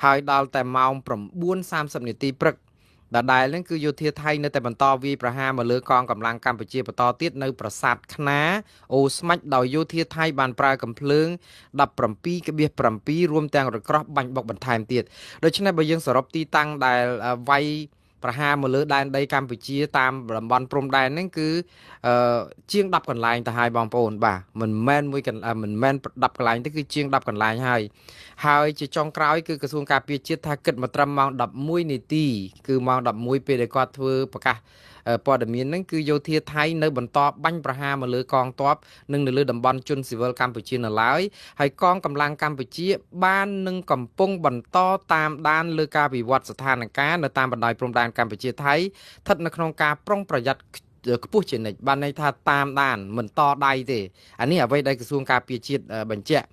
ហើយដល់តែម៉ោង 9:30 នាទីព្រឹកដែលហ្នឹងគឺយោធាថៃនៅតែបន្តវាយប្រហារមកលើកងកម្លាំងកម្ពុជាបន្តទៀតនៅប្រាសាទខ្នាអូស្មាច់ដោយយោធាថៃបានប្រើកាំភ្លើង 17.7 រួមទាំងរក្រោះបាញ់បុកបន្ថែមទៀតដូច្នេះបើយើងសរុបទីតាំងដែលវាយប្រហារមកលើដែនដីកម្ពុជាតាមតំបន់ព្រំដែនហ្នឹងគឺជាង10កន្លែងទៅហើយបងប្អូនបាទមិនមែន10កន្លែងទេគឺជាង10កន្លែងហើយជាចុងក្រោយគឺក្រសួងការពារជាតិថាគិតមកត្រឹមម៉ោង 11 នាទីគឺម៉ោង 11 ពេលដែលគាត់ធ្វើប្រកាសព័ត៌មានហ្នឹងគឺយោធាថៃនៅបន្តបាញ់ប្រហារមកលើកងទ័ពនិងនៅលើតំបន់ជនស៊ីវិលកម្ពុជានៅឡើយហើយកងកម្លាំងកម្ពុជាបាននឹងកំពុងបន្តតាមដានលើការវិវត្តស្ថានភាពនៅតាមបណ្ដោយព្រំដែនកម្ពុជាថៃស្ថិតនៅក្នុងការប្រុងប្រយ័ត្នខ្ពស់ជានិច្ចបានន័យថាតាមដានមិនតដៃទេអានេះអ្វីដែលក្រសួងការពារជាតិបញ្ជាក់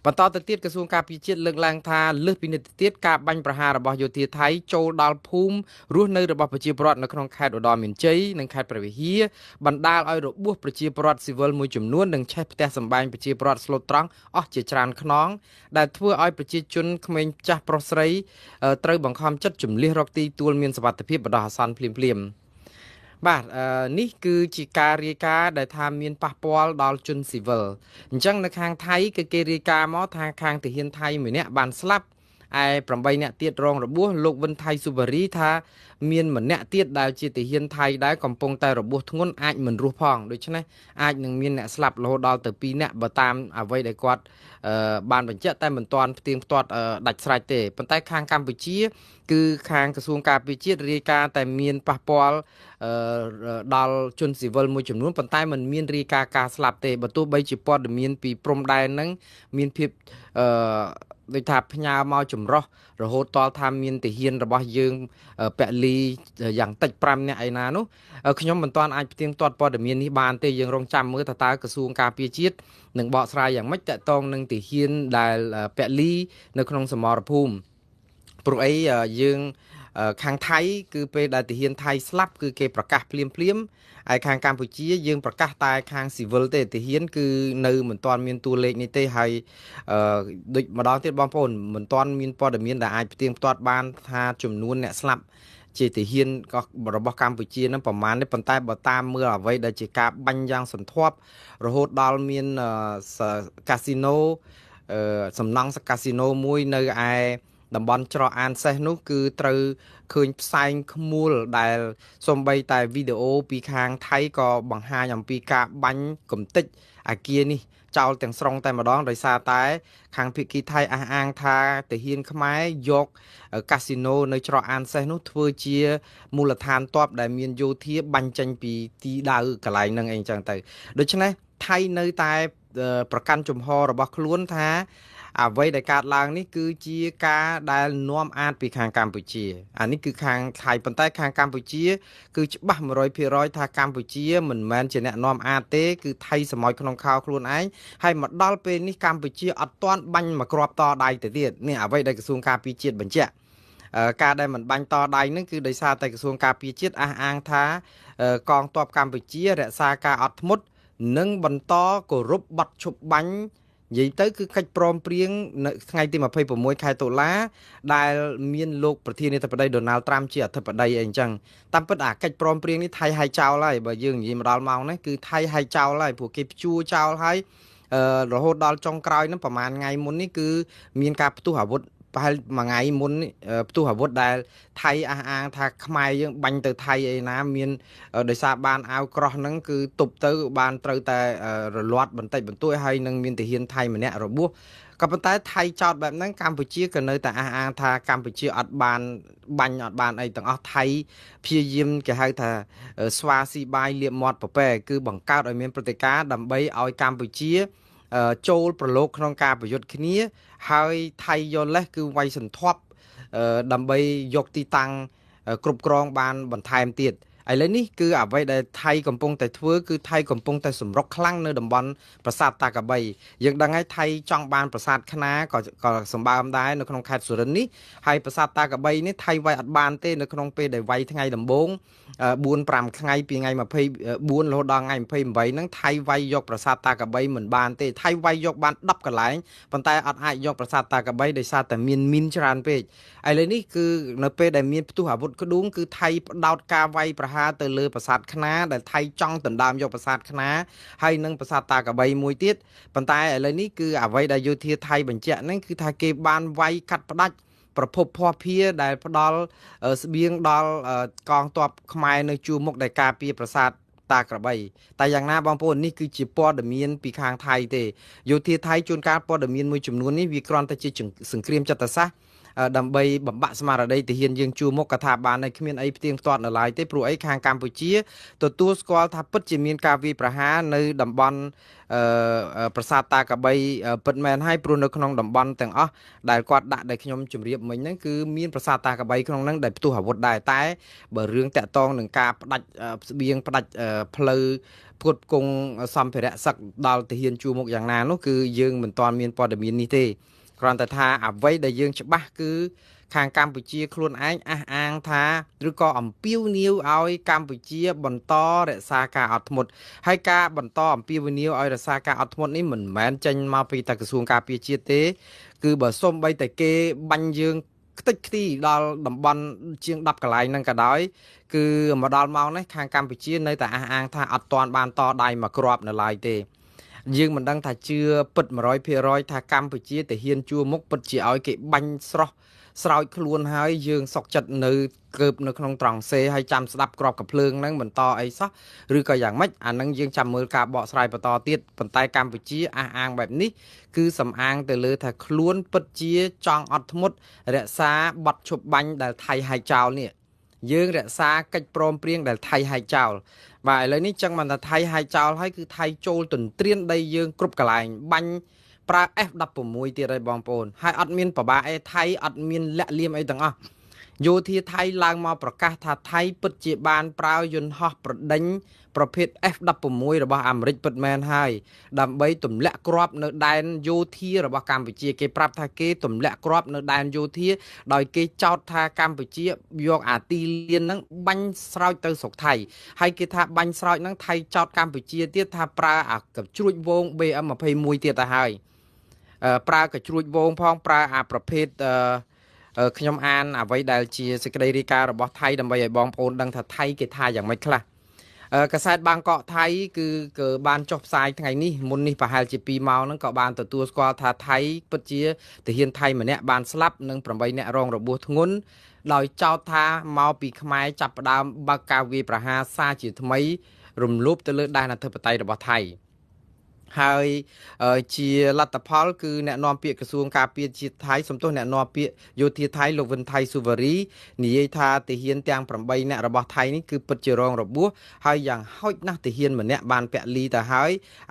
បន្តទៅទៀតក្រសួងការពារជាតិលើកឡើងថាលើសពីនេះទៅទៀតការបាញ់ប្រហាររបស់យោធាថៃចូលដល់ភូមិរស់នៅរបស់ប្រជាពលរដ្ឋនៅក្នុងខេត្តឧត្តរមានជ័យនិងខេត្តព្រះវិហារបណ្ដាលឲ្យរបួសប្រជាពលរដ្ឋស៊ីវិលមួយចំនួននិងឆេះផ្ទះសម្បែងប្រជាពលរដ្ឋស្លូតត្រង់អស់ជាច្រើនខ្នងដែលធ្វើឲ្យប្រជាជនក្មេងចាស់ប្រុសស្រីត្រូវបង្ខំចិត្តជំលះរកទីទួលមានសុវត្ថិភាពបណ្ដោះអាសន្នភ្លាមបាទនេះគឺជាការរាយការណ៍ដែលថាមានប៉ះពាល់ដល់ជនស៊ីវិលអញ្ចឹងនៅខាងថៃគឺគេរាយការណ៍មកថាខាងទាហានថៃម្នាក់បានស្លាប់ឯ8នាក់ទៀតរងរបួសលោកវិនថៃសុវរីថាមានម្នាក់ទៀតដែលជាទាហានថៃដែរកំពុងតែរបួសធ្ងន់អាចមិនរស់ផងដូច្នេះអាចនឹងមានអ្នកស្លាប់រហូតដល់ទៅ2នាក់បើតាមអ្វីដែលគាត់បានបញ្ជាក់តែមិនទាន់ផ្ទៀងផ្ទាត់ដាច់ស្រេចទេប៉ុន្តែខាងកម្ពុជាគឺខាងក្រសួងការពារជាតិរាយការណ៍តែមានប៉ះពាល់ដល់ជនស៊ីវិលមួយចំនួនប៉ុន្តែมันមានរាយការណ៍ការស្លាប់ទេបើទោះបីជាព័ត៌មានពីព្រំដែនហ្នឹងមានភាពដូចថាផ្ញើមកចម្រោះរហូតដល់ថាមានទាហានរបស់យើងពលីយ៉ាងតិច5នាក់ឯណានោះខ្ញុំមិនទាន់អាចផ្ទៀងផ្ទាត់ព័ត៌មាននេះបានទេយើងរងចាំមើលតើក្រសួងការពារជាតិនឹងបកស្រាយយ៉ាងម៉េចតកតងនឹងទាហានដែលពលីនៅក្នុងសមរភូមិព្រោះអីយើងខាងថៃគឺពេលដែលទាហានថៃស្លាប់គឺគេប្រកាសភ្លាមហើយខាងកម្ពុជាយើងប្រកាសតែខាងស៊ីវិលទេទាហានគឺនៅមិនទាន់មានតួលេខនេះទេហើយដូចម្ដងទៀតបងប្អូនមិនទាន់មានព័ត៌មានដែលអាចផ្ទៀងផ្ទាត់បានថាចំនួនអ្នកស្លាប់ជាទាហានរបស់កម្ពុជានឹងប្រមាណនេះប៉ុន្តែបើតាមមើលអ្វីដែលជាការបាញ់យ៉ាងសន្ធាប់រហូតដល់មានកាស៊ីណូសំណង់កាស៊ីណូមួយនៅឯតំបន់ច្រកអានសេះនោះគឺត្រូវឃើញផ្សែងខ្មួលដែលសំបីតែវីដេអូពីខាងថៃក៏បង្ហាញអំពីការបាញ់កំទេចអាគារនេះចោលទាំងស្រុងតែម្ដងដោយសារតែខាងភាគីថៃអះអាងថាទាហានខ្មែរយកកាស៊ីណូនៅច្រកអានសេះនោះធ្វើជាមូលដ្ឋានទ័ពដែលមានយោធាបាញ់ចេញពីទីដៅកន្លែងហ្នឹងអីចឹងទៅដូច្នេះថៃនៅតែប្រកាន់ជំហររបស់ខ្លួនថាអ្វីដែលកើតឡើងនេះគឺជាការដែលនាំអាតពីខាងកម្ពុជាអានេះគឺខាងថៃប៉ុន្តែខាងកម្ពុជាគឺច្បាស់ 100% ថាកម្ពុជាមិនមែនជាអ្នកនាំអាតទេគឺថៃសម័យក្នុងខោខ្លួនឯងហើយមកដល់ពេលនេះកម្ពុជាអត់ទាន់បាញ់មកគ្រាប់តដៃទៅទៀតនេះអ្វីដែលក្រសួងការពារជាតិបញ្ជាក់ការដែលមិនបាញ់តដៃនឹងគឺដោយសារតែក្រសួងការពារជាតិអះអាងថាកងទ័ពកម្ពុជារក្សាការអត់ធ្មត់និងបន្តគោរពបទឈប់បាញ់និយាយទៅគឺកិច្ចព្រមព្រៀងនៅថ្ងៃទី26ខែតុលាដែលមានលោកប្រធានាធិបតីដូណាល់ត្រាំជាអធិបតីអីអញ្ចឹងតាមពិតអាកិច្ចព្រមព្រៀងនេះថៃហៅចោលហើយបើយើងនិយាយមកដល់ម៉ោងនេះគឺថៃហៅចោលហើយព្រោះគេព្យួរចោលហើយរហូតដល់ចុងក្រោយហ្នឹងប្រហែលថ្ងៃមុននេះគឺមានការផ្ទុះអាវុធប្រហែលមួយថ្ងៃមុនផ្ទុះអាវុធដែលថៃអះអាងថាខ្មែរយើងបាញ់ទៅថៃអីណាមានដោយសារបានអាវក្រោះហ្នឹងគឺទប់ទៅបានត្រូវតែរលាត់បន្តិចបន្តួចហើយនឹងមានទាហានថៃម្នាក់របួសក៏ប៉ុន្តែថៃចោតបែបហ្នឹងកម្ពុជាក៏នៅតែអះអាងថាកម្ពុជាអត់បានបាញ់អត់បានអីទាំងអស់ថៃព្យាយាមគេហៅថាស្វាស៊ីបាយលាបមាត់ប្រពែគឺបង្កើតឲ្យមានព្រឹត្តិការណ៍ដើម្បីឲ្យកម្ពុជាចូលប្រឡូកក្នុងការប្រយុទ្ធគ្នាហើយថៃយកលេសគឺវាយសន្ធាប់ដើម្បីយកទីតាំងគ្រប់គ្រងបានបន្ថែមទៀត ឥឡូវនេះគឺអ្វីដែលថៃកំពុងតែធ្វើគឺថៃកំពុងតែសម្រុកខ្លាំងនៅតំបន់ប្រាសាទតាកបីយើងដឹងហើយថៃចង់បានប្រាសាទខ្នាក៏សម្បើមដែរនៅក្នុងខេត្តសុរិន្ទនេះហើយប្រាសាទតាកបីនេះថៃវាយអត់បានទេនៅក្នុងពេលដែលវាយថ្ងៃដំបូង4-5ថ្ងៃពីថ្ងៃ24រហូតដល់ថ្ងៃ28ហ្នឹងថៃវាយយកប្រាសាទតាកបីមិនបានទេថៃវាយយកបាន10កន្លែងប៉ុន្តែអត់អាចយកប្រាសាទតាកបីដោយសារតែមានមីនច្រើនពេកឥឡូវនេះគឺនៅពេលដែលមានផ្ទុះអាវុធក្ដួងគឺថៃផ្ដោតការវាយប្រហារទៅលើប្រាសាទខ្នាដែលថៃចង់ដណ្ដើមយកប្រាសាទខ្នាហើយនឹងប្រាសាទតាកបីមួយទៀតប៉ុន្តែឥឡូវនេះគឺអ្វីដែលយោធាថៃបញ្ជាក់ហ្នឹងគឺថាគេបានវាយកាត់ផ្ដាច់ប្រភពភ័ព្វភាដែលផ្ដល់ស្បៀងដល់កងទ័ពខ្មែរនៅជួរមុខដែលការពារប្រាសាទតាក្របីតែយ៉ាងណាបងប្អូននេះគឺជាព័ត៌មានពីខាងថៃទេយោធាថៃជួនកាលព័ត៌មានមួយចំនួននេះវាគ្រាន់តែជាសង្គ្រាមចិត្តសាស្ត្រដើម្បីបំបាក់ស្មារតីទាហានយើងជួរមុខក៏ថាបានហើយគ្មានអីផ្ទៀងផ្ទាត់នៅឡើយទេព្រោះអីខាងកម្ពុជាទទួលស្គាល់ថាពិតជាមានការវាយប្រហារនៅតំបន់ប្រាសាទតាកបីពិតមែនហើយព្រោះនៅក្នុងតំបន់ទាំងអស់ដែលគាត់ដាក់ដែលខ្ញុំជម្រាបមិញហ្នឹងគឺមានប្រាសាទតាកបីក្នុងហ្នឹងដែលផ្ទុះអាវុធដែរតែបើរឿងតាក់ទងនឹងការផ្ដាច់ស្បៀងផ្ដាច់ផ្លូវផ្គត់ផ្គង់សម្ភារៈសឹកដល់ទាហានជួរមុខយ៉ាងណានោះគឺយើងមិនទាន់មានព័ត៌មាននេះទេគ្រាន់តែថាអ្វីដែលយើងច្បាស់គឺខាងកម្ពុជាខ្លួនឯងអះអាងថាឬក៏អំពាវនាវឲ្យកម្ពុជាបន្តរក្សាការអត់ធ្មត់ហើយការបន្តអំពាវនាវឲ្យរក្សាការអត់ធ្មត់នេះមិនមែនចេញមកពីតែក្រសួងការពារជាតិទេគឺបើសូម្បីតែគេបាញ់យើងខ្ទេចខ្ទីដល់តំបន់ជាង10កន្លែងហ្នឹងក៏ដោយគឺមកដល់ម៉ោងនេះខាងកម្ពុជានៅតែអះអាងថាអត់ទាន់បានតដៃមកគ្រាប់នៅឡើយទេយើងមិនដឹងថាជឿពិត 100% ថាកម្ពុជាទៅហ៊ានជួមុខពិតជាឲ្យគេបាញ់ស្រោចខ្លួនហើយយើងសុកចិត្តនៅកើបនៅក្នុងត្រង់សេហើយចាំស្ដាប់ក្របកភ្លើងហ្នឹងបន្តអីសោះឬក៏យ៉ាងម៉េចអានឹងយើងចាំមើលការបកស្រាយបន្តទៀតប៉ុន្តែកម្ពុជាអះអាងបែបនេះគឺសំអាងទៅលើថាខ្លួនពិតជាចង់អត់ធ្មត់រក្សាបទឈប់បាញ់ដែលថៃហែកចោលនេះយើងរក្សាកិច្ចព្រមព្រៀងដែលថៃហែកចោលបាទឥឡូវនេះចឹងមិនថាថៃហែកចោលហើយគឺថៃចូលទន្ទ្រានដីយើងគ្រប់កន្លែងបាញ់ប្រើ F16 ទៀតហើយបងប្អូនហើយអត់មានប្របាអីថៃអត់មានលាក់លៀមអីទាំងអស់យោធាថៃឡើងមកប្រកាសថាថៃពិតជាបានប្រើយន្តហោះប្រដេញប្រភេទ F16 របស់អាមេរិកពិតមែនហើយដើម្បីទម្លាក់គ្រាប់នៅដែនយោធារបស់កម្ពុជាគេប្រាប់ថាគេទម្លាក់គ្រាប់នៅដែនយោធាដោយគេចោទថាកម្ពុជាយកអាទីលានហ្នឹងបាញ់ស្រោចទៅស្រុកថៃហើយគេថាបាញ់ស្រោចហ្នឹងថៃចោទកម្ពុជាទៀតថាប្រើអាកជ្រួចវង BM21 ទៀតទៅហើយប្រើកជ្រួចវងផងប្រើអាប្រភេទខ្ញុំអានអ្វីដែលជាសេចក្តីរាយការណ៍របស់ថៃដើម្បីឲ្យបងប្អូនដឹងថាថៃគេថាយ៉ាងម៉េចខ្លះកាសែតបាងកកថៃគឺបានចុះផ្សាយថ្ងៃនេះមុននេះប្រហែលជា2ម៉ោងហ្នឹងក៏បានទទួលស្គាល់ថាថៃពិតជាទាហានថៃម្នាក់បានស្លាប់និង8នាក់រងរបួសធ្ងន់ដោយចោទថាមកពីខ្មែរចាប់ផ្ដើមបើកការវាយប្រហារសារជាថ្មីរំលោភទៅលើដែនអធិបតេយ្យរបស់ថៃហើយជាលទ្ធផលគឺអ្នកនាំពាក្យក្រសួងការពារជាតិថៃសំទោសអ្នកនាំពាក្យយោធាថៃលោកវិនថៃស៊ូវ៉ារីនិយាយថាទាហានទាំង8នាក់របស់ថៃនេះគឺពិតជារងរបួសហើយយ៉ាងហោចណាស់ទាហានម្នាក់បានពលីទៅហើយ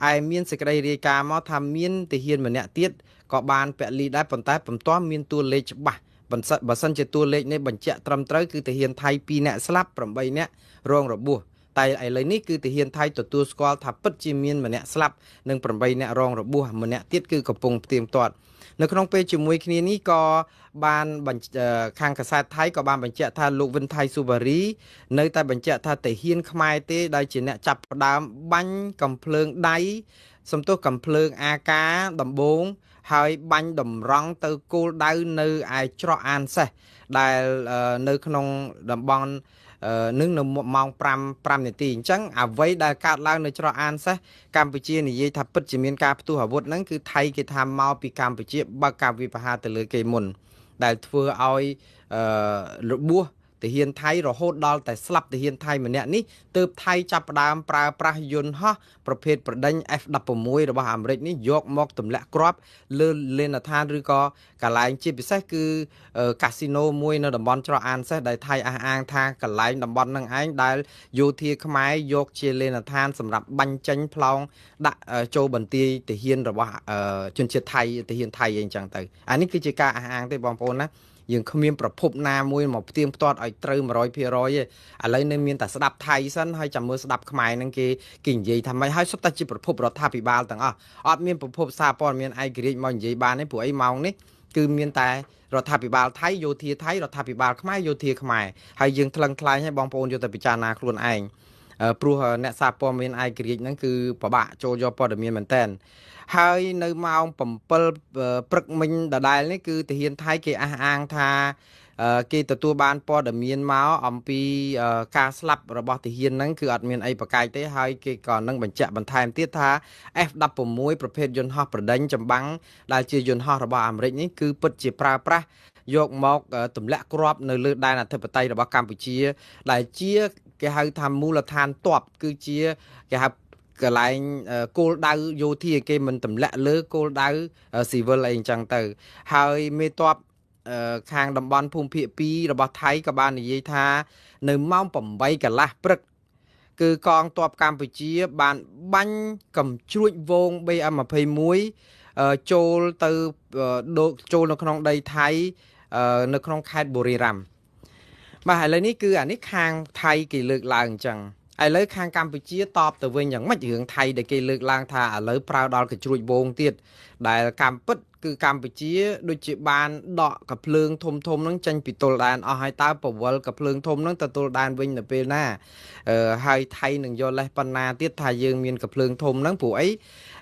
ឯមានសេចក្តីរាយការណ៍មកថាមានទាហានម្នាក់ទៀតក៏បានពលីដែរប៉ុន្តែពុំទាន់មានតួលេខច្បាស់បើសិនជាតួលេខនេះបញ្ជាក់ត្រឹមត្រូវគឺទាហានថៃ2នាក់ស្លាប់8នាក់រងរបួសតែឥឡូវនេះគឺទាហានថៃទទួលស្គាល់ថាពិតជាមានម្នាក់ស្លាប់និង8នាក់រងរបួសម្នាក់ទៀតគឺកំពុងផ្ទៀងផ្ទាត់នៅក្នុងពេលជាមួយគ្នានេះក៏បានខាងកាសែតថៃក៏បានបញ្ជាក់ថាលោកវិនថៃស៊ូវ៉ារីនៅតែបញ្ជាក់ថាទាហានខ្មែរទេដែលជាអ្នកចាប់ផ្ដើមបាញ់កំភ្លើងដៃសំទោសកំភ្លើងអាការដំបងហើយបាញ់តម្រង់ទៅគោលដៅនៅឯច្រកអានសេះដែលនៅក្នុងតំបន់នឹងនៅម៉ោង5នាទីអញ្ចឹងអ្វីដែលកើតឡើងនៅច្រកអានសេះកម្ពុជានិយាយថាពិតជាមានការផ្ទុះអាវុធហ្នឹងគឺថៃគេថាមកពីកម្ពុជាបើកការវិបហាទៅលើគេមុនដែលធ្វើឲ្យរបួសទាហានថៃរហូតដល់តែស្លាប់ទាហានថៃម្នាក់នេះទើបថៃចាប់ផ្ដើមប្រើប្រាស់យន្តហោះប្រភេទប្រដេញ F16 របស់អាមេរិកនេះយកមកទម្លាក់គ្រាប់លើលេនដ្ឋានឬក៏កន្លែងជាពិសេសគឺកាស៊ីណូមួយនៅតំបន់ច្រកអានសេះដែលថៃអះអាងថាកន្លែងតំបន់នឹងឯងដែលយោធាខ្មែរយកជាលេនដ្ឋានសម្រាប់បាញ់ចេញផ្លោងដាក់ចូលបន្ទាយទាហានរបស់ជនជាតិថៃទាហានថៃអីចឹងទៅអានេះគឺជាការអះអាងទេបងប្អូនណា យើងគ្មានប្រភពណាមួយមកផ្ទៀងផ្ទាត់ឲ្យត្រូវ 100% ទេឥឡូវនៅមានតែស្ដាប់ថៃសិនហើយចាំមើលស្ដាប់ខ្មែរហ្នឹងគេនិយាយថាម៉េចហើយសុទ្ធតែជាប្រភពរដ្ឋាភិបាលទាំងអស់អត់មានប្រភពសារព័ត៌មានឯករាជ្យមកនិយាយបានទេព្រោះអីម៉ោងនេះគឺមានតែរដ្ឋាភិបាលថៃយោធាថៃរដ្ឋាភិបាលខ្មែរយោធាខ្មែរហើយយើងថ្លឹងថ្លែងឲ្យបងប្អូនយកទៅពិចារណាខ្លួនឯងព្រោះអ្នកសារព័ត៌មានឯករាជ្យហ្នឹងគឺពិបាកចូលយកព័ត៌មានមែនតើហើយនៅម៉ោង7ព្រឹកមិញដដែលនេះគឺទាហានថៃគេអះអាងថាគេទទួលបានព័ត៌មានមកអំពីការស្លាប់របស់ទាហានហ្នឹងគឺអត់មានអីប្រកែកទេហើយគេក៏នឹងបញ្ជាក់បន្ថែមទៀតថា F16 ប្រភេទយន្តហោះប្រដេញចម្បាំងដែលជាយន្តហោះរបស់អាមេរិកនេះគឺពិតជាប្រើប្រាស់យកមកទម្លាក់គ្រាប់នៅលើដែនអធិបតេយ្យរបស់កម្ពុជាដែលជាគេហៅថាមូលដ្ឋានទ័ពគឺជាគេហៅកន្លែងគោលដៅយោធាគេមិនទម្លាក់លើគោលដៅស៊ីវិលអីអញ្ចឹងទៅហើយមេទ័ពខាងតំបន់ភូមិភាគ2របស់ថៃក៏បាននិយាយថានៅម៉ោង8កន្លះព្រឹកគឺកងទ័ពកម្ពុជាបានបាញ់កំជ្រួចវង BM21 ចូលទៅចូលនៅក្នុងដីថៃនៅក្នុងខេត្តបុរីរាមបាទឥឡូវនេះគឺអានេះខាងថៃគេលើកឡើងអញ្ចឹងឥឡូវខាងកម្ពុជាតបទៅវិញយ៉ាងម៉េចរឿងថៃដែលគេលើកឡើងថាឥឡូវប្រើដល់កញ្ជ្រួចវងទៀតដែលកម្ពុជាគឺកម្ពុជាដូចជាបានដកកភ្លើងធំហ្នឹងចេញពីទល់ដែនអស់ហើយតើពវល់កភ្លើងធំហ្នឹងទៅទល់ដែនវិញនៅពេលណាហើយថៃនឹងយកលេសប៉ុណ្ណាទៀតថាយើងមានកភ្លើងធំហ្នឹងព្រោះអី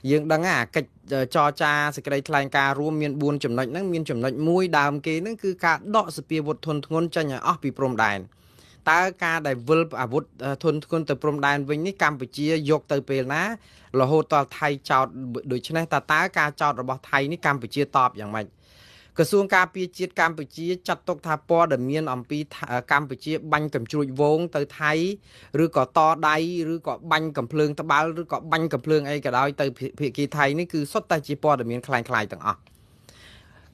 យើងដឹងអាកិច្ចចរចាសេចក្តីថ្លែងការណ៍រួមមាន4ចំណុចហ្នឹងមានចំណុចមួយដើមគេហ្នឹងគឺការដកសពាវុធធនធ្ងន់ចេញឲ្យអស់ពីព្រំដែនតើការដែលវិលអាវុធធនធ្ងន់ទៅព្រំដែនវិញនេះកម្ពុជាយកទៅពេលណារហូតដល់ថៃចោតដូច្នេះតើការចោតរបស់ថៃនេះកម្ពុជាតបយ៉ាងម៉េចក្រសួងការពារជាតិកម្ពុជាចាត់ទុកថាព័ត៌មានអំពីកម្ពុជាបាញ់កំជ្រួចវងទៅថៃឬក៏តដៃឬក៏បាញ់កំភ្លើងត្បាល់ឬក៏បាញ់កំភ្លើងអីក៏ដោយទៅភាគីថៃនេះគឺសុទ្ធតែជាព័ត៌មានคล้ายៗទាំងអស់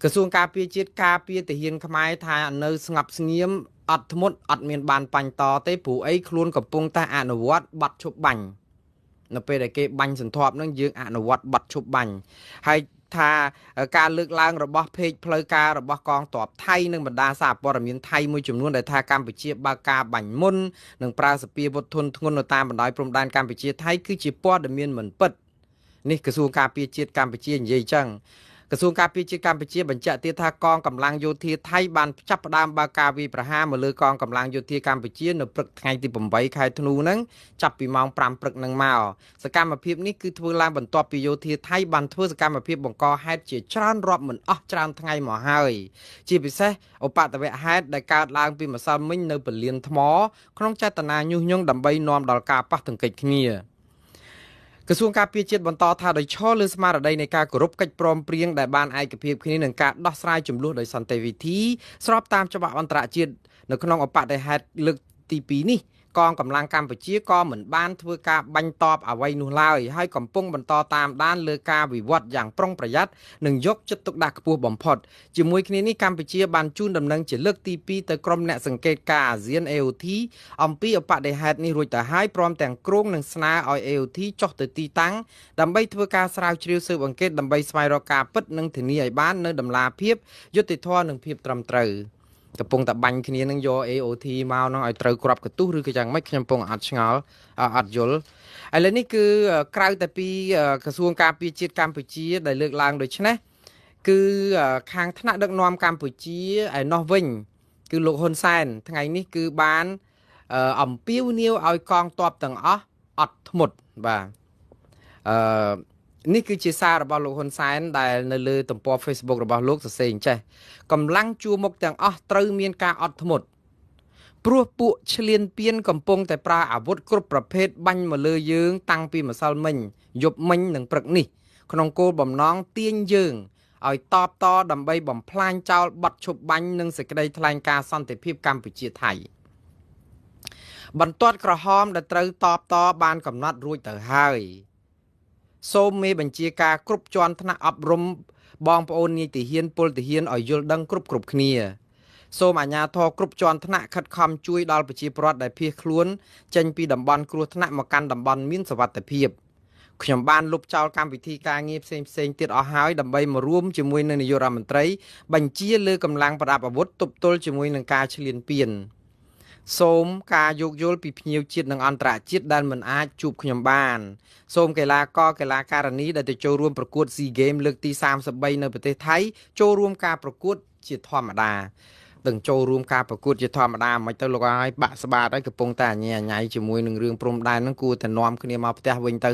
ក្រសួងការពារជាតិការពារទាហានខ្មែរថានៅស្ងប់ស្ងៀមអត់ធ្មត់អត់មានបានបាញ់តទេព្រោះអីខ្លួនកំពុងតែអនុវត្តបាត់ឈប់បាញ់នៅពេលដែលគេបាញ់សន្ធាប់នឹងយើងអនុវត្តបាត់ឈប់បាញ់ហើយថាការលើកឡើងរបស់เพจផ្លូវការរបស់កងទ័ពថៃនិងបណ្ដាសារព័ត៌មានថៃមួយចំនួនដែលថាកម្ពុជាបើកការបាញ់មុននិងប្រើសពាវុធធនធ្ងន់នៅតាមបណ្ដោយព្រំដែនកម្ពុជាថៃគឺជាព័ត៌មានមិនពិតនេះក្រសួងការពារជាតិកម្ពុជានិយាយចឹងក្រសួងការពារជាតិកម្ពុជាបញ្ជាក់ទៀតថាកងកម្លាំងយោធាថៃបានចាប់ផ្ដើមបើកការវាយប្រហារមកលើកងកម្លាំងយោធាកម្ពុជានៅព្រឹកថ្ងៃទី8ខែធ្នូហ្នឹងចាប់ពីម៉ោង5ព្រឹកហ្នឹងមកសកម្មភាពនេះគឺធ្វើឡើងបន្ទាប់ពីយោធាថៃបានធ្វើសកម្មភាពបង្កហេតុជាច្រើនរាប់មិនអស់ច្រើនថ្ងៃមកហើយជាពិសេសឧបទ្ទវហេតុដែលកើតឡើងពីម្សិលមិញនៅពលានថ្មក្នុងចេតនាញុះញង់ដើម្បីនាំដល់ការប៉ះទង្គិចគ្នាក្រសួងការពារជាតិបន្តថាដោយឈរលើស្មារតីនៃការគោរពកិច្ចព្រមព្រៀងដែលបានឯកភាពគ្នានឹងការដោះស្រាយចំនួនដោយសន្តិវិធីស្របតាមច្បាប់អន្តរជាតិនៅក្នុងឧបទ្ទហេតុលើកទី2នេះកងកម្លាំងកម្ពុជាក៏មិនបានធ្វើការបាញ់តបអ្វីនោះឡើយហើយកំពុងបន្តតាមដានលើការវិវត្តយ៉ាងប្រុងប្រយ័ត្ននិងយកចិត្តទុកដាក់ខ្ពស់បំផុតជាមួយគ្នានេះកម្ពុជាបានជូនដំណឹងជាលើកទី2ទៅក្រុមអ្នកសង្កេតការអាស៊ាន AOT អំពីឧបទ្ទហេតុនេះរួចទៅហើយព្រមទាំងគ្រោងនឹងស្នើឲ្យ AOT ចុះទៅទីតាំងដើម្បីធ្វើការស្រាវជ្រាវស៊ើបអង្កេតដើម្បីស្វែងរកការពិតនិងធានាឲ្យបាននូវតម្លាភាពយុត្តិធម៌និងភាពត្រឹមត្រូវកំពុងតែបាញ់គ្នានឹងយក AOT មកនឹងឲ្យត្រូវក្របកន្ទុះឬក៏យ៉ាងម៉េចខ្ញុំពងអត់ឆ្ងល់អត់យល់ឥឡូវនេះគឺក្រៅតែពីក្រសួងការពារជាតិកម្ពុជាដែលលើកឡើងដូចនេះគឺខាងថ្នាក់ដឹកនាំកម្ពុជាឯណោះវិញគឺលោកហ៊ុនសែនថ្ងៃនេះគឺបានអំពាវនាវឲ្យកងទ័ពទាំងអស់អត់ធ្មត់បាទនេះគឺជាសាររបស់លោកហ៊ុនសែនដែលនៅលើទំព័រ Facebook របស់លោកសរសេរអញ្ចេះកម្លាំងជួរមុខទាំងអស់ត្រូវមានការអត់ធ្មត់ព្រោះពួកឈ្លានពានកំពុងតែប្រើអាវុធគ្រប់ប្រភេទបាញ់មកលើយើងតាំងពីម្សិលមិញយប់មិញនិងព្រឹកនេះក្នុងគោលបំណងទាញយើងឲ្យតបតដើម្បីបំផ្លាញចោលបាត់ឈប់បាញ់និងសេចក្តីថ្លែងការណ៍សន្តិភាពកម្ពុជាថៃបន្ទាត់ក្រហមដែលត្រូវតបតបានកំណត់រួចទៅហើយសូមមេបញ្ជាការគ្រប់ជាន់ថ្នាក់អប់រំបងប្អូននាយទាហានពលទាហានឲ្យយល់ដឹងគ្រប់គ្នាសូមអាជ្ញាធរគ្រប់ជាន់ថ្នាក់ខិតខំជួយដល់ប្រជាពលរដ្ឋដែលភៀសខ្លួនចេញពីតំបន់គ្រោះថ្នាក់មកកាន់តំបន់មានសុវត្ថិភាព ខ្ញុំបានលុបចោលកម្មវិធីការងារផ្សេងទៀតអស់ហើយដើម្បីមករួមជាមួយនឹងនាយករដ្ឋមន្ត្រីបញ្ជាលើកម្លាំងប្រដាប់អាវុធទប់ទល់ជាមួយនឹងការឈ្លានពានសូមការយោគយល់ពីភ្ញៀវជាតិនិងអន្តរជាតិដែលមិនអាចជួបខ្ញុំបានសូមកីឡាករកីឡាការិនីដែលទៅចូលរួមប្រកួត SEA Games លើកទី33នៅប្រទេសថៃចូលរួមការប្រកួតជាធម្មតាទាំងចូលរួមការប្រកួតជាធម្មតាមិនទៅលោកឲ្យបាក់ស្បាតហើយកំពុងតែអញ្ញាយជាមួយនឹងរឿងព្រំដែនហ្នឹងគួរតែនាំគ្នាមកផ្ទះវិញទៅ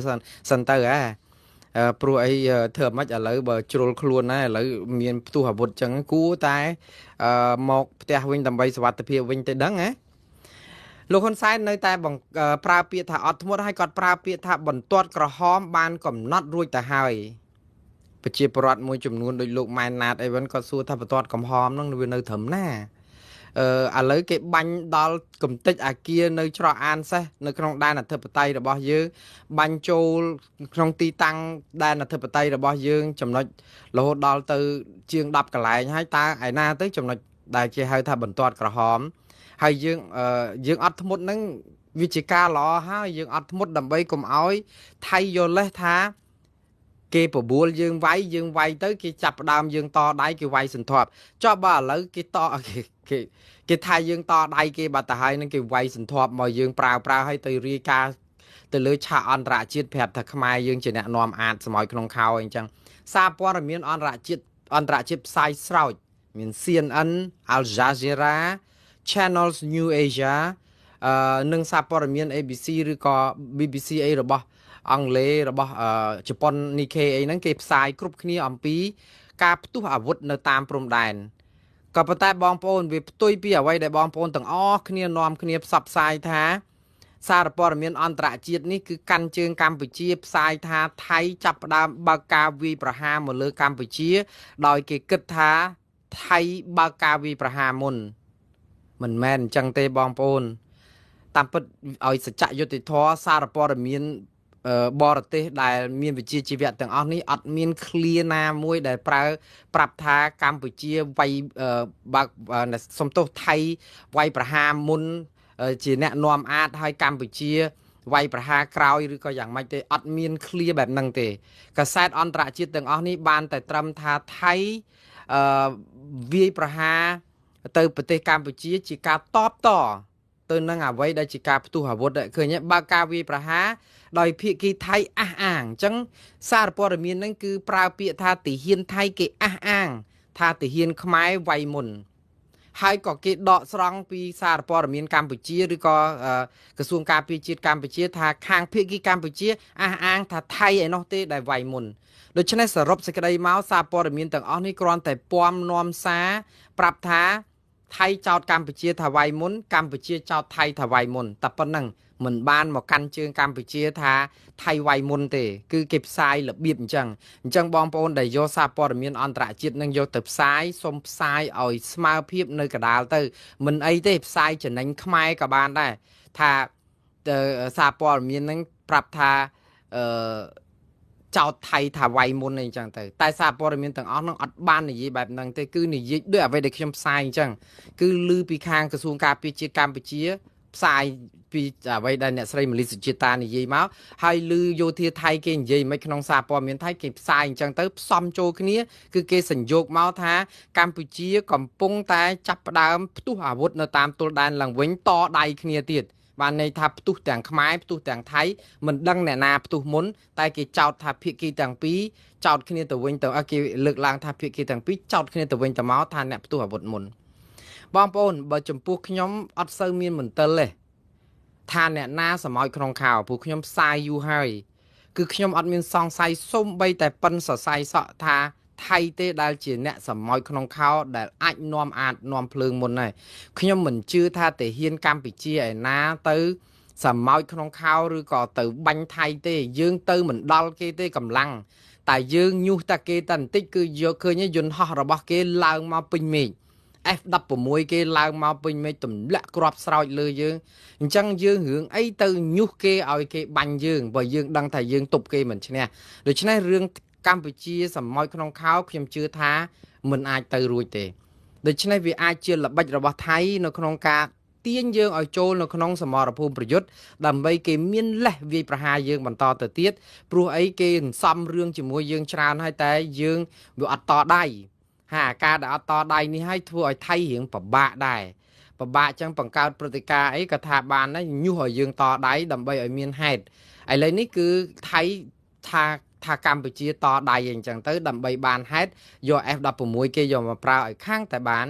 សិនទៅហ៎ព្រោះអីធ្វើមិនឥឡូវបើជ្រុលខ្លួនណាឥឡូវមានផ្ទុះអាវុធចឹងគួរតែមកផ្ទះវិញដើម្បីសុវត្ថិភាពវិញទៅដឹងណាលោកហ៊ុនសែននៅតែប្រើពាក្យថាអត់ធ្មត់ហើយគាត់ប្រើពាក្យថាបន្ទាត់ក្រហមបានកំណត់រួចទៅហើយប្រជាពលរដ្ឋមួយចំនួនដូចលោកម៉ែនណាតអីវិញគាត់សួរថាបន្ទាត់កំហមហ្នឹងវានៅត្រឹមណាឥឡូវគេបាញ់ដល់កំទេចអាគារនៅច្រកអានសេះនៅក្នុងដែនអធិបតេយ្យរបស់យើងបាញ់ចូលក្នុងទីតាំងដែនអធិបតេយ្យរបស់យើងចំណុចរហូតដល់ទៅជាង10កន្លែងហើយតើឯណាទៅចំណុចដែលគេហៅថាបន្ទាត់ក្រហមហើយយើងអត់ធ្មត់ហ្នឹងវាជាការល្អហើយយើងអត់ធ្មត់ដើម្បីកុំឲ្យថៃយល់លេសថាគេបបួលយើងវាយទៅគេចាប់ផ្ដើមយើងតដៃគេវាយសន្ធាប់ចុះបើឥឡូវគេថាយើងតដៃគេបាត់ទៅហើយនឹងគេវាយសន្ធាប់មកយើងប្រើឲ្យទៅរាយការណ៍ទៅលើឆាកអន្តរជាតិប្រាប់ថាខ្មែរយើងជាអ្នកនាំអាតសម័យក្នុងខោអីចឹងសារព័ត៌មានអន្តរជាតិផ្សាយស្រោចមាន CNN Al Jazeera Channels New Asia និងសារព័ត៌មាន ABC ឬក៏ BBC អីរបស់អង់គ្លេសរបស់ជប៉ុន Nikkei អីហ្នឹងគេផ្សាយគ្រប់គ្នាអំពីការផ្ទុះអាវុធនៅតាមព្រំដែនក៏ប៉ុន្តែបងប្អូនវាផ្ទុយពីអ្វីដែលបងប្អូនទាំងអស់គ្នានាំគ្នាផ្សព្វផ្សាយថាសារព័ត៌មានអន្តរជាតិនេះគឺកាន់ជើងកម្ពុជាផ្សាយថាថៃចាប់ផ្ដើមបើកការវាយប្រហារមកលើកម្ពុជាដោយគេគិតថាថៃបើកការវាយប្រហារមុនមិនមែនអញ្ចឹងទេបងប្អូនតាមពិតឲ្យសច្ចយុត្តិធម៌សារព័ត៌មានបរទេសដែលមានវិជ្ជាជីវៈទាំងអស់នេះអត់មានឃ្លាណាមួយដែលប្រាប់ថាកម្ពុជាវាយបើកសំទោសថៃវាយប្រហារមុនជាអ្នកនាំអាតឲ្យកម្ពុជាវាយប្រហារក្រោយឬក៏យ៉ាងម៉េចទេអត់មានឃ្លាបែបហ្នឹងទេកាសែតអន្តរជាតិទាំងអស់នេះបានតែត្រឹមថាថៃវាយប្រហារទៅប្រទេសកម្ពុជាជាការតបតទៅនឹងអ្វីដែលជាការផ្ទុះអាវុធឃើញបើការវាយប្រហារដោយភាគីថៃអះអាងអញ្ចឹងសារព័ត៌មានហ្នឹងគឺប្រើពាក្យថាទាហានថៃគេអះអាងថាទាហានខ្មែរវាយមុនហើយក៏គេដកស្រង់ពីសារព័ត៌មានកម្ពុជាឬក៏ក្រសួងការពារជាតិកម្ពុជាថាខាងភាគីកម្ពុជាអះអាងថាថៃឯណោះទេដែលវាយមុនដូច្នេះសរុបសេចក្តីមកសារព័ត៌មានទាំងអស់នេះគ្រាន់តែពំនាំសារប្រាប់ថាថៃចោទកម្ពុជាថាវាយមុនកម្ពុជាចោទថៃថាវាយមុនតែប៉ុណ្ណឹងមិនបានមកកាន់ជើងកម្ពុជាថាថៃវាយមុនទេគឺគេផ្សាយរបៀបអញ្ចឹងបងប្អូនដែលយកសារព័ត៌មានអន្តរជាតិនឹងយកទៅផ្សាយសូមផ្សាយឲ្យស្មើភាពនៅកដាលទៅមិនអីទេផ្សាយចំណេញខ្មែរក៏បានដែរថាសារព័ត៌មាននឹងប្រាប់ថាចោតថៃថាវាយមុនអីចឹងទៅតែសារព័ត៌មានទាំងអស់ហ្នឹងអត់បាននិយាយបែបហ្នឹងទេគឺនិយាយដូចអ្វីដែលខ្ញុំផ្សាយអញ្ចឹងគឺឮពីខាងក្រសួងការពារជាតិកម្ពុជាផ្សាយពីអ្វីដែលអ្នកស្រីម៉ាលីសុជាតានិយាយមកហើយឮយោធាថៃគេនិយាយមិនក្នុងសារព័ត៌មានថៃគេផ្សាយអញ្ចឹងទៅផ្សំចូលគ្នាគឺគេសញ្ជោគមកថាកម្ពុជាកំពុងតែចាប់ផ្ដើមផ្ទុះអាវុធនៅតាមទល់ដែនឡើងវិញតដៃគ្នាទៀតបានន័យថាផ្ទុះទាំងខ្មែរផ្ទុះទាំងថៃមិនដឹងអ្នកណាផ្ទុះមុនតែគេចោទថាភាគីទាំងពីរចោទគ្នាទៅវិញទៅគេលើកឡើងថាភាគីទាំងពីរចោទគ្នាទៅវិញទៅមកថាអ្នកផ្ទុះអាវុធមុនបងប្អូនបើចំពោះខ្ញុំអត់សូវមានមន្ទិលទេថាអ្នកណាសមោចក្នុងខោព្រោះខ្ញុំផ្សាយយូរហើយគឺខ្ញុំអត់មានសង្ស័យសូម្បីតែប៉ុនសរសៃសក់ថាថៃទេដែលជាអ្នកសមោចក្នុងខោដែលអាចនាំភ្លើងមុនដែរខ្ញុំមិនជឿថាទាហានកម្ពុជាឯណាទៅសមោចក្នុងខោឬក៏ទៅបាញ់ថៃទេយើងទៅមិនដល់គេទេកម្លាំងតែយើងញុះតែគេតែបន្តិចគឺយកឃើញយន្តហោះរបស់គេឡើងមកពេញមេឃ F16 គេឡើងមកពេញមេឃទម្លាក់គ្រាប់ស្រោចលើយើងអញ្ចឹងយើងរឿងអីទៅញុះគេឲ្យគេបាញ់យើងបើយើងដឹងថាយើងទប់គេមិនឈ្នះដូច្នេះរឿងកម្ពុជាសមោចក្នុងខោខ្ញុំជឿថាមិនអាចទៅរួចទេដូច្នេះវាអាចជាល្បិចរបស់ថៃនៅក្នុងការ ទាញយើងឲ្យចូលនៅក្នុងសមរភូមិប្រយុទ្ធដើម្បីគេមានលេះវាយប្រហារយើងបន្តទៅទៀតព្រោះអីគេសន្សំរឿងជាមួយយើងច្រើនហើយតែយើងវាអត់តដៃអាការដែលអត់តដៃនេះឲ្យធ្វើឲ្យថៃរៀងពិបាកដែរពិបាកចឹងបង្កើតព្រឹត្តិការណ៍អីក៏ថាបានដែរញុះឲ្យយើងតដៃដើម្បីឲ្យមានហេតុឥឡូវនេះគឺថៃថាកម្ពុជាតដៃអញ្ចឹងទៅដើម្បីបានហេតុយក F16 គេយកមកប្រើឲ្យខាងតែបាន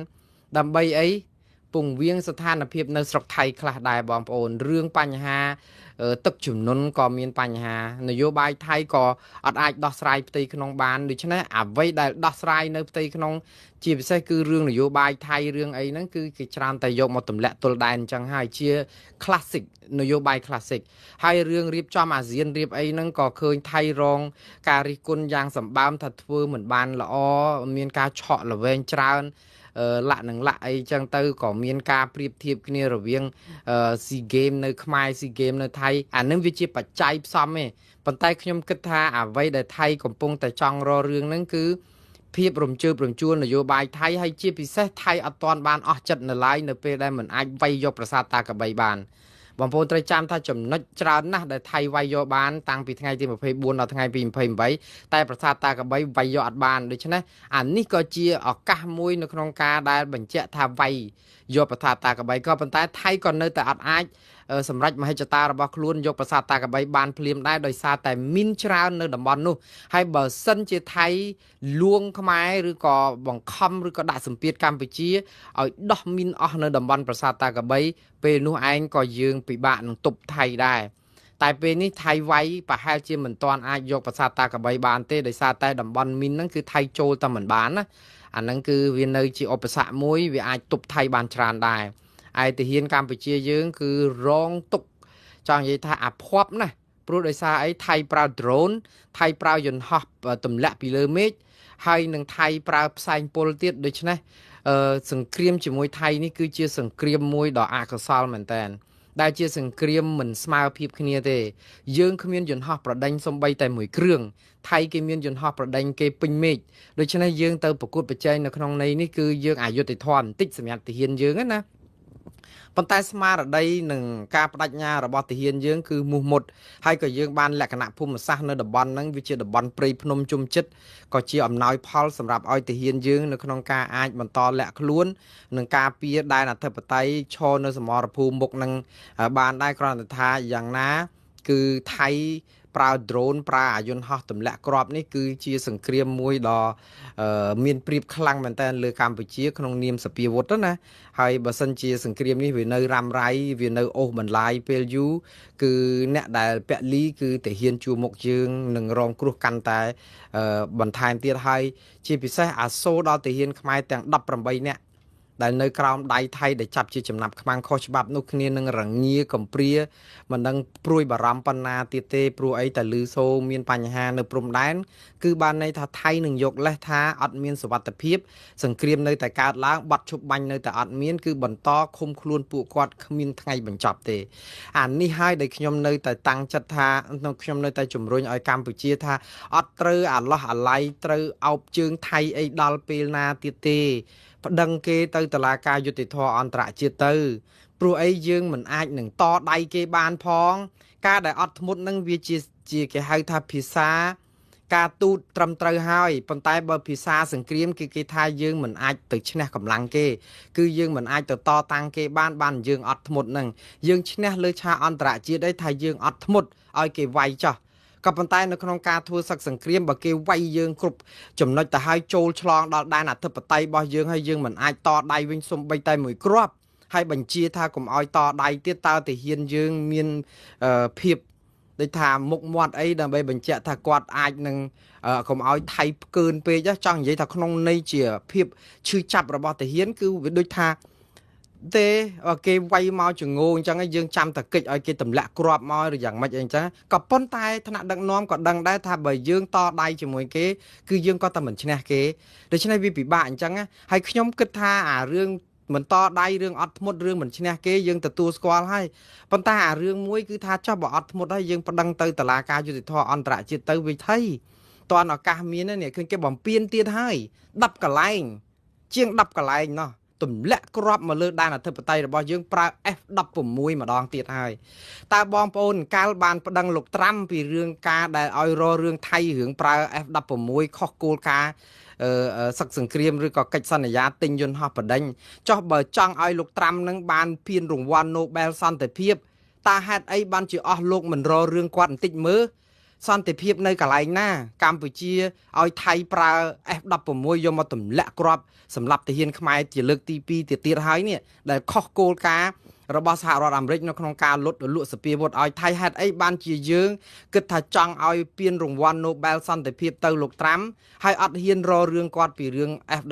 ដើម្បីអីពង្រៀងស្ថានភាពនៅស្រុកថៃខ្លះដែរបងប្អូនរឿងបញ្ហាទឹកជំនន់ក៏មានបញ្ហានយោបាយថៃក៏អត់អាចដោះស្រាយផ្ទៃក្នុងបានដូច្នេះអ្វីដែលដោះស្រាយនៅផ្ទៃក្នុងជាពិសេសគឺរឿងនយោបាយថៃរឿងអីហ្នឹងគឺគេច្រើនតែយកមកទម្លាក់ទល់ដែនអញ្ចឹងហើយជា classic នយោបាយ classic ហើយរឿងរៀបចំអាស៊ានរៀបអីហ្នឹងក៏ឃើញថៃរងការរិះគន់យ៉ាងសម្បើមថាធ្វើមិនបានល្អមានការឆក់ល្វែងច្រើនលាក់នឹងលាក់អីចឹងទៅក៏មានការប្រៀបធៀបគ្នារវាងSEA Games នៅខ្មែរ SEA Games នៅថៃអានឹងវាជាបច្ច័យផ្សំទេប៉ុន្តែខ្ញុំគិតថាអ្វីដែលថៃកំពុងតែចង់រករឿងហ្នឹងគឺភាពរំជើបរំជួលនយោបាយថៃហើយជាពិសេសថៃអត់ទាន់បានអស់ចិត្តនៅឡើយនៅពេលដែលមិនអាចវាយយកប្រាសាទតាកបីបានបងប្អូនត្រូវចាំថាចំណុចច្រើនណាស់ដែលថៃវាយយកបានតាំងពីថ្ងៃទី24ដល់ថ្ងៃទី28តែប្រាសាទតាកបីវាយយកអត់បានដូច្នេះអានេះក៏ជាឱកាសមួយនៅក្នុងការដែលបញ្ជាក់ថាវាយយកប្រាសាទតាកបីក៏ប៉ុន្តែថៃក៏នៅតែអត់អាចសម្រាប់មហិច្ឆតារបស់ខ្លួនយកប្រាសាទតាកបីបានភ្លាមដែរដោយសារតែមីនច្រើននៅតំបន់នោះហើយបើសិនជាថៃលួងខ្មែរឬក៏បង្ខំឬក៏ដាក់សម្ពាធកម្ពុជាឲ្យដោះមីនអស់នៅតំបន់ប្រាសាទតាកបីពេលនោះឯងក៏យើងពិបាកនឹងទប់ថៃដែរតែពេលនេះថៃវាយប្រហែលជាមិនទាន់អាចយកប្រាសាទតាកបីបានទេដោយសារតែតំបន់មីនហ្នឹងគឺថៃចូលតែមិនបានណាអាហ្នឹងគឺវានៅជាឧបសគ្គមួយវាអាចទប់ថៃបានច្រើនដែរឯទាហានកម្ពុជាយើងគឺរងទុកចង់និយាយថាអាភ័ព្វណាស់ព្រោះដោយសារអីថៃប្រើ drone ថៃប្រើយន្តហោះទម្លាក់ពីលើមេឃហើយនឹងថៃប្រើផ្សែងពុលទៀតដូច្នេះសង្គ្រាមជាមួយថៃនេះគឺជាសង្គ្រាមមួយដ៏អកុសលមែនតើដែលជាសង្គ្រាមមិនស្មើភាពគ្នាទេយើងគ្មានយន្តហោះប្រដេញសំបីតែមួយគ្រឿងថៃគេមានយន្តហោះប្រដេញគេពេញមេឃដូច្នេះយើងទៅប្រកួតប្រជែងនៅក្នុងន័យនេះគឺយើងអយុត្តិធម៌បន្តិចសម្រាប់ទាហានយើងណាប៉ុន្តែស្មារតីនិងការបដិញ្ញារបស់ទាហានយើងគឺមោះមុតហើយក៏យើងបានលក្ខណៈភូមិសាស្ត្រនៅតំបន់ហ្នឹងវាជាតំបន់ព្រៃភ្នំជុំចិត្តក៏ជាអំណោយផលសម្រាប់ឲ្យទាហានយើងនៅក្នុងការអាចបន្តលាក់ខ្លួននិងការពារដែនអធិបតេយ្យឈរនៅសមរភូមិមុខនឹងបានដែរគ្រាន់តែថាយ៉ាងណាគឺថៃប្រើ drone ប្រើអាយន្តហោះទម្លាក់គ្រាប់នេះគឺជាសង្គ្រាមមួយដ៏មានព្រៀបខ្លាំងមែនតើលើកម្ពុជាក្នុងនាមសភាវុធណាហើយបើសិនជាសង្គ្រាមនេះវានៅរ៉ាំរ៉ៃវានៅអូសបន្លាយពេលយូរគឺអ្នកដែលពលីគឺទាហានជួរមុខយើងនឹងរងគ្រោះកាន់តែបន្ថែមទៀតហើយជាពិសេសអាសូរដល់ទាហានខ្មែរទាំង18នាក់ដែលនៅក្រោមដៃថៃដែលចាប់ជាចំណាប់ខ្មាំងខុសច្បាប់នោះគ្នានឹងរងាកំព្រាមិនដឹងព្រួយបារម្ភប៉ុណ្ណាទៀតទេព្រោះអីតែលឺសូរមានបញ្ហានៅព្រំដែនគឺបានន័យថាថៃនឹងយកលេសថាអត់មានសុវត្ថិភាពសង្គ្រាមនៅតែកើតឡើងបាត់ឈប់បាញ់នៅតែអត់មានគឺបន្តឃុំខ្លួនពួកគាត់គ្មានថ្ងៃបញ្ចប់ទេអានេះហើយដែលខ្ញុំនៅតែតាំងចិត្តថាខ្ញុំនៅតែជំរុញឲ្យកម្ពុជាថាអត់ត្រូវអាឡោះអាឡៃត្រូវអោបជើងថៃអីដល់ពេលណាទៀតទេប្តឹងគេទៅតុលាការយុត្តិធម៌អន្តរជាតិទៅព្រោះអីយើងមិនអាចនឹងតដៃគេបានផងការដែលអត់ធ្មត់នឹងវាជាគេហៅថាភាសាការទូតត្រឹមត្រូវហើយប៉ុន្តែបើភាសាសង្គ្រាមគេថាយើងមិនអាចទៅឈ្នះកម្លាំងគេគឺយើងមិនអាចទៅតតាំងគេបានយើងអត់ធ្មត់នឹងយើងឈ្នះលើឆាកអន្តរជាតិឯថាយើងអត់ធ្មត់ឲ្យគេវាយចោះក៏ប៉ុន្តែនៅក្នុងការធ្វើសឹកសង្គ្រាមបើគេវាយយើងគ្រប់ចំណុចទៅឲ្យចូលឆ្លងដល់ដែនអធិបតេយ្យរបស់យើងហើយយើងមិនអាចតដៃវិញសំបីតែមួយគ្រាប់ហើយបញ្ជាថាកុំឲ្យតដៃទៀតតើទាហានយើងមានភាពដូចថាមុខមាត់អីដើម្បីបញ្ជាក់ថាគាត់អាចនឹងកុំឲ្យថៃផ្កើនពេកចង់និយាយថាក្នុងន័យជាភាពឈឺចាប់របស់ទាហានគឺវាដូចថាទេគេវាយមកចងោអញ្ចឹងយើងចាំតែកិច្ចឲ្យគេទម្លាក់គ្រាប់មកឬយ៉ាងម៉េចអីអញ្ចឹងក៏ប៉ុន្តែថ្នាក់ដឹកនាំក៏ដឹងដែរថាបើយើងតដៃជាមួយគេគឺយើងក៏តែមិនឈ្នះគេដូច្នេះវាពិបាកអញ្ចឹងហើយខ្ញុំគិតថាអារឿងមិនតដៃរឿងអត់ធ្មត់រឿងមិនឈ្នះគេយើងទទួលស្គាល់ហើយប៉ុន្តែអារឿងមួយគឺថាចុះបើអត់ធ្មត់ហើយយើងប្តឹងទៅតុលាការយុត្តិធម៌អន្តរជាតិទៅវិញថៃតើឱកាសមាននេះឃើញគេបំពេញទៀតហើយ10កន្លែងជាង10កន្លែងណោះ ទម្លាក់គ្រាប់មកលើដែនអធិបតេយ្យរបស់យើងប្រើ F16 ម្ដងទៀតហើយតើបងប្អូនកាលបានប្តឹងលោកត្រាំពីរឿងការដែលឲ្យររឿងថៃរឿងប្រើ F16 ខុសគោលការណ៍សឹកសង្គ្រាមឬក៏កិច្ចសន្យាទិញយន្តហោះបដិញចោះបើចង់ឲ្យលោកត្រាំនឹងបានពានរង្វាន់ Nobel សន្តិភាពតើហេតុអីបានជាអស់លោកមិនររឿងគាត់បន្តិចមើលសន្តិភាពនៅកន្លែងណាកម្ពុជាឲ្យថៃប្រើ F16 យកមកទម្លាក់គ្រាប់សម្រាប់ទាហានខ្មែរជាលើកទី2ទៀតហើយនេះដែលខុសគោលការណ៍របស់សហរដ្ឋអាមេរិកនៅក្នុងការលុតលក់សពាវុធឲ្យថៃហេតុអីបានជាយើងគិតថាចង់ឲ្យពានរង្វាន់ Nobel សន្តិភាពទៅលោកត្រាំហើយអត់ហ៊ានររឿងគាត់ពីរឿង F16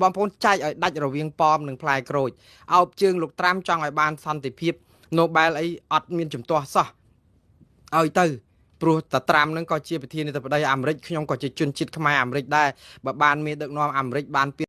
បងប្អូនចែកឲ្យដាច់រវាងប៉មនិងផ្លែក្រូចអោបជើងលោកត្រាំចង់ឲ្យបានសន្តិភាព Nobel អីអត់មានជំទាស់សោះឲ្យទៅព្រោះតាត្រាំនឹងក៏ជាប្រធានាធិបតីអាមេរិកខ្ញុំក៏ជាជនជាតិខ្មែរអាមេរិកដែរបើបានមានដឹកនាំអាមេរិកបាន